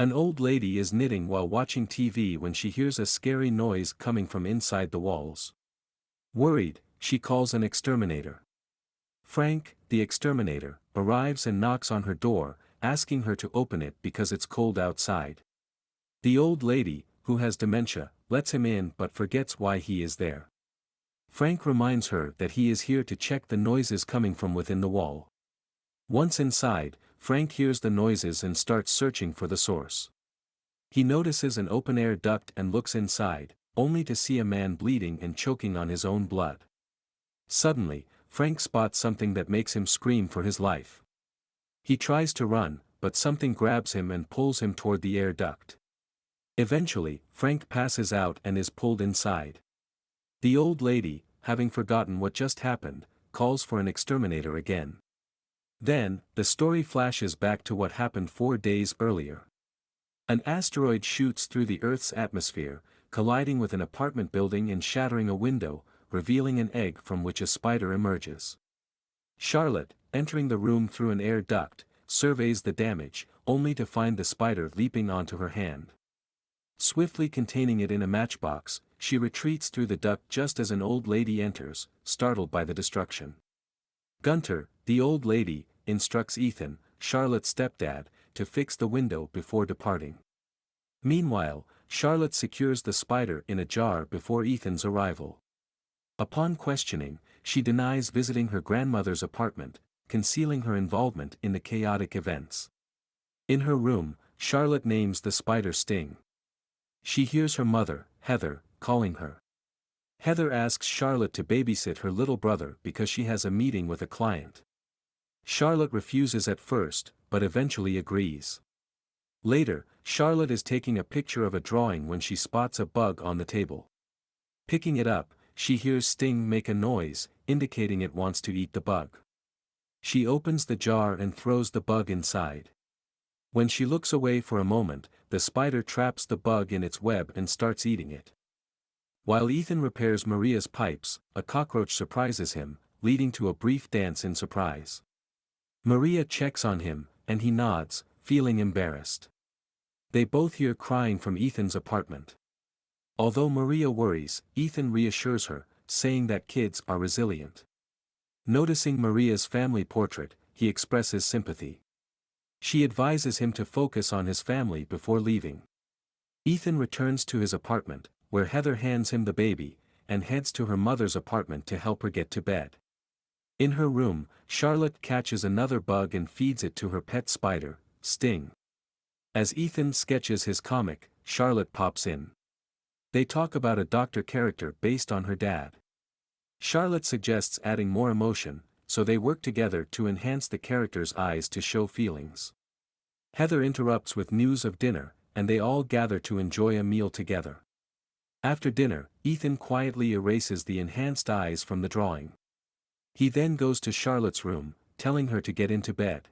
An old lady is knitting while watching TV when she hears a scary noise coming from inside the walls. Worried, she calls an exterminator. Frank, the exterminator, arrives and knocks on her door, asking her to open it because it's cold outside. The old lady, who has dementia, lets him in but forgets why he is there. Frank reminds her that he is here to check the noises coming from within the wall. Once inside, Frank hears the noises and starts searching for the source. He notices an open-air duct and looks inside, only to see a man bleeding and choking on his own blood. Suddenly, Frank spots something that makes him scream for his life. He tries to run, but something grabs him and pulls him toward the air duct. Eventually, Frank passes out and is pulled inside. The old lady, having forgotten what just happened, calls for an exterminator again. Then, the story flashes back to what happened 4 days earlier. An asteroid shoots through the Earth's atmosphere, colliding with an apartment building and shattering a window, revealing an egg from which a spider emerges. Charlotte, entering the room through an air duct, surveys the damage, only to find the spider leaping onto her hand. Swiftly containing it in a matchbox, she retreats through the duct just as an old lady enters, startled by the destruction. Gunter, the old lady, instructs Ethan, Charlotte's stepdad, to fix the window before departing. Meanwhile, Charlotte secures the spider in a jar before Ethan's arrival. Upon questioning, she denies visiting her grandmother's apartment, concealing her involvement in the chaotic events. In her room, Charlotte names the spider Sting. She hears her mother, Heather, calling her. Heather asks Charlotte to babysit her little brother because she has a meeting with a client. Charlotte refuses at first, but eventually agrees. Later, Charlotte is taking a picture of a drawing when she spots a bug on the table. Picking it up, she hears Sting make a noise, indicating it wants to eat the bug. She opens the jar and throws the bug inside. When she looks away for a moment, the spider traps the bug in its web and starts eating it. While Ethan repairs Maria's pipes, a cockroach surprises him, leading to a brief dance in surprise. Maria checks on him, and he nods, feeling embarrassed. They both hear crying from Ethan's apartment. Although Maria worries, Ethan reassures her, saying that kids are resilient. Noticing Maria's family portrait, he expresses sympathy. She advises him to focus on his family before leaving. Ethan returns to his apartment, where Heather hands him the baby, and heads to her mother's apartment to help her get to bed. In her room, Charlotte catches another bug and feeds it to her pet spider, Sting. As Ethan sketches his comic, Charlotte pops in. They talk about a doctor character based on her dad. Charlotte suggests adding more emotion, so they work together to enhance the character's eyes to show feelings. Heather interrupts with news of dinner, and they all gather to enjoy a meal together. After dinner, Ethan quietly erases the enhanced eyes from the drawing. He then goes to Charlotte's room, telling her to get into bed.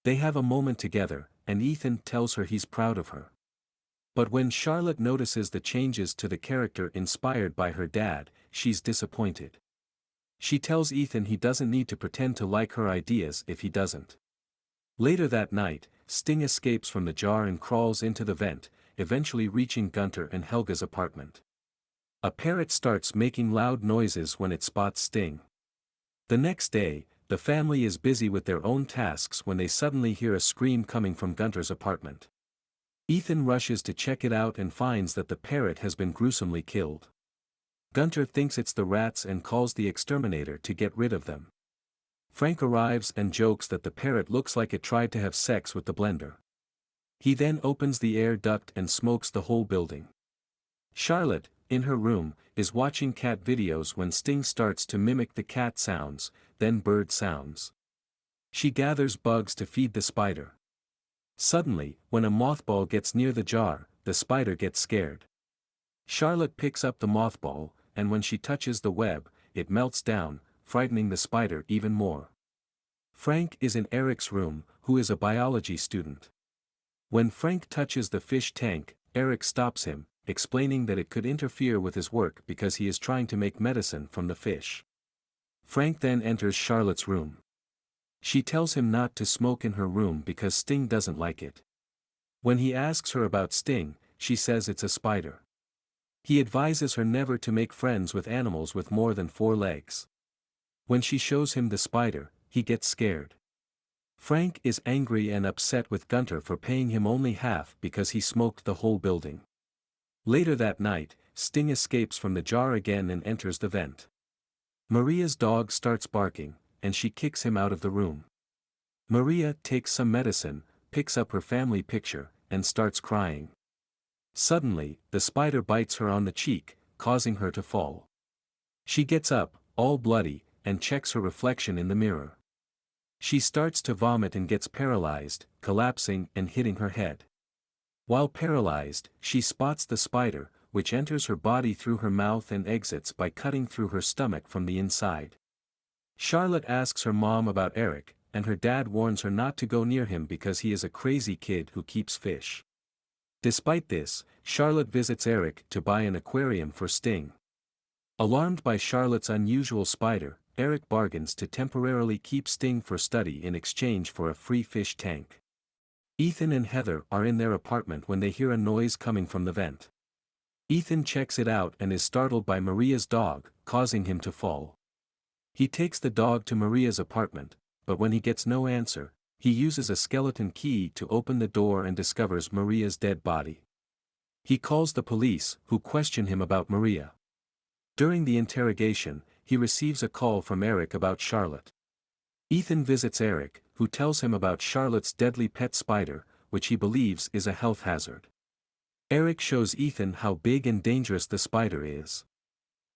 They have a moment together, and Ethan tells her he's proud of her. But when Charlotte notices the changes to the character inspired by her dad, she's disappointed. She tells Ethan he doesn't need to pretend to like her ideas if he doesn't. Later that night, Sting escapes from the jar and crawls into the vent, eventually reaching Gunter and Helga's apartment. A parrot starts making loud noises when it spots Sting. The next day, the family is busy with their own tasks when they suddenly hear a scream coming from Gunter's apartment. Ethan rushes to check it out and finds that the parrot has been gruesomely killed. Gunter thinks it's the rats and calls the exterminator to get rid of them. Frank arrives and jokes that the parrot looks like it tried to have sex with the blender. He then opens the air duct and smokes the whole building. Charlotte, in her room, is watching cat videos when Sting starts to mimic the cat sounds, then bird sounds. She gathers bugs to feed the spider. Suddenly, when a mothball gets near the jar, the spider gets scared. Charlotte picks up the mothball, and when she touches the web, it melts down, frightening the spider even more. Frank is in Eric's room, who is a biology student. When Frank touches the fish tank, Eric stops him, explaining that it could interfere with his work because he is trying to make medicine from the fish. Frank then enters Charlotte's room. She tells him not to smoke in her room because Sting doesn't like it. When he asks her about Sting, she says it's a spider. He advises her never to make friends with animals with more than 4 legs. When she shows him the spider, he gets scared. Frank is angry and upset with Gunter for paying him only half because he smoked the whole building. Later that night, Sting escapes from the jar again and enters the vent. Maria's dog starts barking, and she kicks him out of the room. Maria takes some medicine, picks up her family picture, and starts crying. Suddenly, the spider bites her on the cheek, causing her to fall. She gets up, all bloody, and checks her reflection in the mirror. She starts to vomit and gets paralyzed, collapsing and hitting her head. While paralyzed, she spots the spider, which enters her body through her mouth and exits by cutting through her stomach from the inside. Charlotte asks her mom about Eric, and her dad warns her not to go near him because he is a crazy kid who keeps fish. Despite this, Charlotte visits Eric to buy an aquarium for Sting. Alarmed by Charlotte's unusual spider, Eric bargains to temporarily keep Sting for study in exchange for a free fish tank. Ethan and Heather are in their apartment when they hear a noise coming from the vent. Ethan checks it out and is startled by Maria's dog, causing him to fall. He takes the dog to Maria's apartment, but when he gets no answer, he uses a skeleton key to open the door and discovers Maria's dead body. He calls the police, who question him about Maria. During the interrogation, he receives a call from Eric about Charlotte. Ethan visits Eric, who tells him about Charlotte's deadly pet spider, which he believes is a health hazard. Eric shows Ethan how big and dangerous the spider is.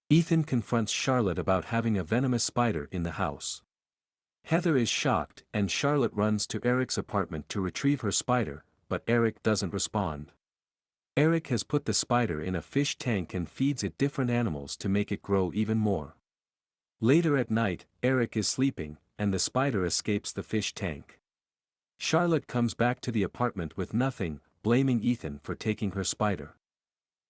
Ethan confronts Charlotte about having a venomous spider in the house. Heather is shocked and Charlotte runs to Eric's apartment to retrieve her spider, but Eric doesn't respond. Eric has put the spider in a fish tank and feeds it different animals to make it grow even more. Later at night, Eric is sleeping, and the spider escapes the fish tank. Charlotte comes back to the apartment with nothing, blaming Ethan for taking her spider.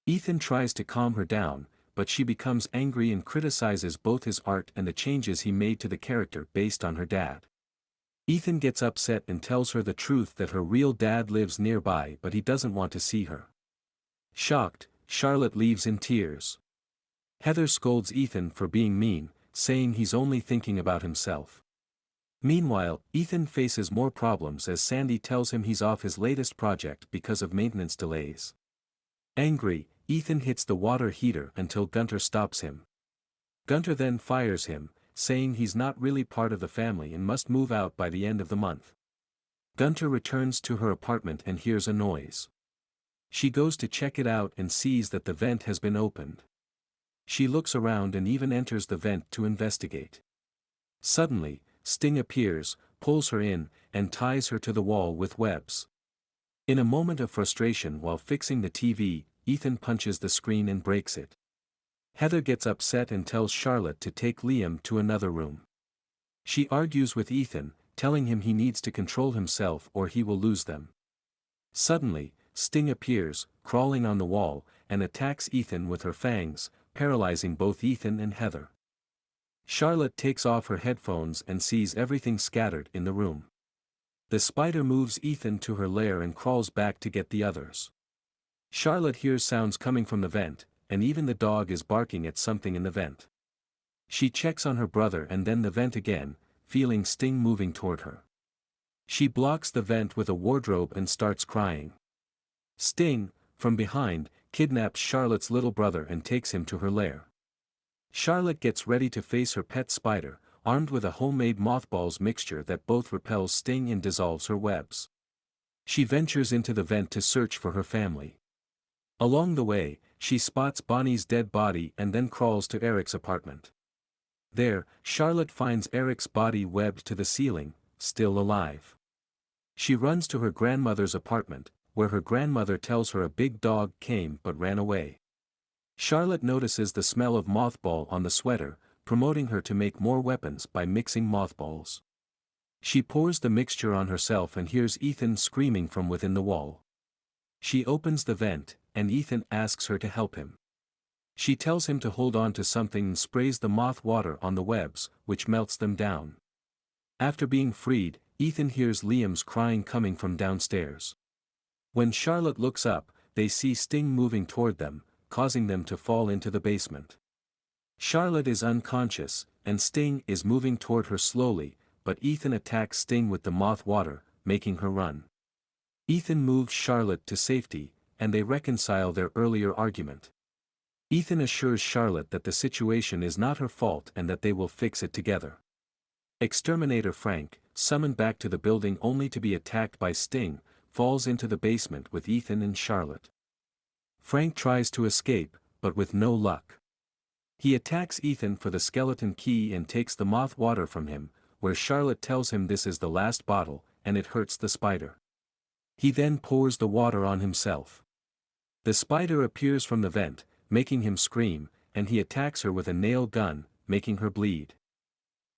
Ethan tries to calm her down, but she becomes angry and criticizes both his art and the changes he made to the character based on her dad. Ethan gets upset and tells her the truth that her real dad lives nearby, but he doesn't want to see her. Shocked, Charlotte leaves in tears. Heather scolds Ethan for being mean, saying he's only thinking about himself. Meanwhile, Ethan faces more problems as Sandy tells him he's off his latest project because of maintenance delays. Angry, Ethan hits the water heater until Gunter stops him. Gunter then fires him, saying he's not really part of the family and must move out by the end of the month. Gunter returns to her apartment and hears a noise. She goes to check it out and sees that the vent has been opened. She looks around and even enters the vent to investigate. Suddenly, Sting appears, pulls her in, and ties her to the wall with webs. In a moment of frustration while fixing the TV, Ethan punches the screen and breaks it. Heather gets upset and tells Charlotte to take Liam to another room. She argues with Ethan, telling him he needs to control himself or he will lose them. Suddenly, Sting appears, crawling on the wall, and attacks Ethan with her fangs, paralyzing both Ethan and Heather. Charlotte takes off her headphones and sees everything scattered in the room. The spider moves Ethan to her lair and crawls back to get the others. Charlotte hears sounds coming from the vent, and even the dog is barking at something in the vent. She checks on her brother and then the vent again, feeling Sting moving toward her. She blocks the vent with a wardrobe and starts crying. Sting, from behind, kidnaps Charlotte's little brother and takes him to her lair. Charlotte gets ready to face her pet spider, armed with a homemade mothballs mixture that both repels Sting and dissolves her webs. She ventures into the vent to search for her family. Along the way, she spots Bonnie's dead body and then crawls to Eric's apartment. There, Charlotte finds Eric's body webbed to the ceiling, still alive. She runs to her grandmother's apartment, where her grandmother tells her a big dog came but ran away. Charlotte notices the smell of mothball on the sweater, promoting her to make more weapons by mixing mothballs. She pours the mixture on herself and hears Ethan screaming from within the wall. She opens the vent, and Ethan asks her to help him. She tells him to hold on to something and sprays the moth water on the webs, which melts them down. After being freed, Ethan hears Liam's crying coming from downstairs. When Charlotte looks up, they see Sting moving toward them, causing them to fall into the basement. Charlotte is unconscious, and Sting is moving toward her slowly, but Ethan attacks Sting with the moth water, making her run. Ethan moves Charlotte to safety, and they reconcile their earlier argument. Ethan assures Charlotte that the situation is not her fault and that they will fix it together. Exterminator Frank, summoned back to the building only to be attacked by Sting, falls into the basement with Ethan and Charlotte. Frank tries to escape, but with no luck. He attacks Ethan for the skeleton key and takes the moth water from him, where Charlotte tells him this is the last bottle, and it hurts the spider. He then pours the water on himself. The spider appears from the vent, making him scream, and he attacks her with a nail gun, making her bleed.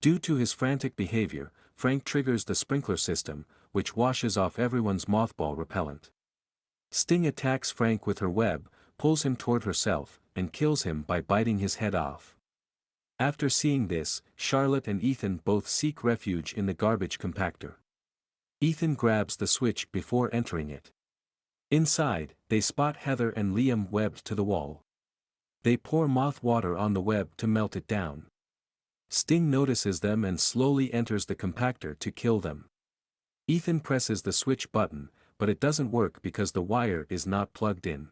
Due to his frantic behavior, Frank triggers the sprinkler system, which washes off everyone's mothball repellent. Sting attacks Frank with her web, pulls him toward herself, and kills him by biting his head off. After seeing this, Charlotte and Ethan both seek refuge in the garbage compactor. Ethan grabs the switch before entering it. Inside, they spot Heather and Liam webbed to the wall. They pour moth water on the web to melt it down. Sting notices them and slowly enters the compactor to kill them. Ethan presses the switch button, but it doesn't work because the wire is not plugged in.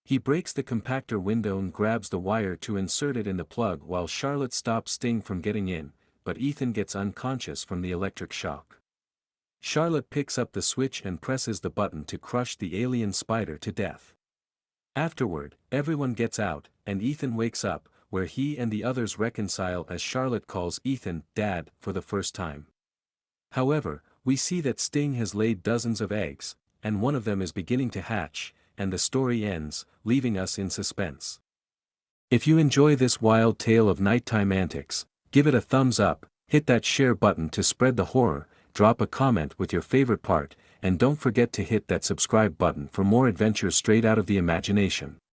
He breaks the compactor window and grabs the wire to insert it in the plug while Charlotte stops Sting from getting in, but Ethan gets unconscious from the electric shock. Charlotte picks up the switch and presses the button to crush the alien spider to death. Afterward, everyone gets out, and Ethan wakes up, where he and the others reconcile as Charlotte calls Ethan "Dad" for the first time. However, we see that Sting has laid dozens of eggs, and one of them is beginning to hatch, and the story ends, leaving us in suspense. If you enjoy this wild tale of nighttime antics, give it a thumbs up, hit that share button to spread the horror, drop a comment with your favorite part, and don't forget to hit that subscribe button for more adventures straight out of the imagination.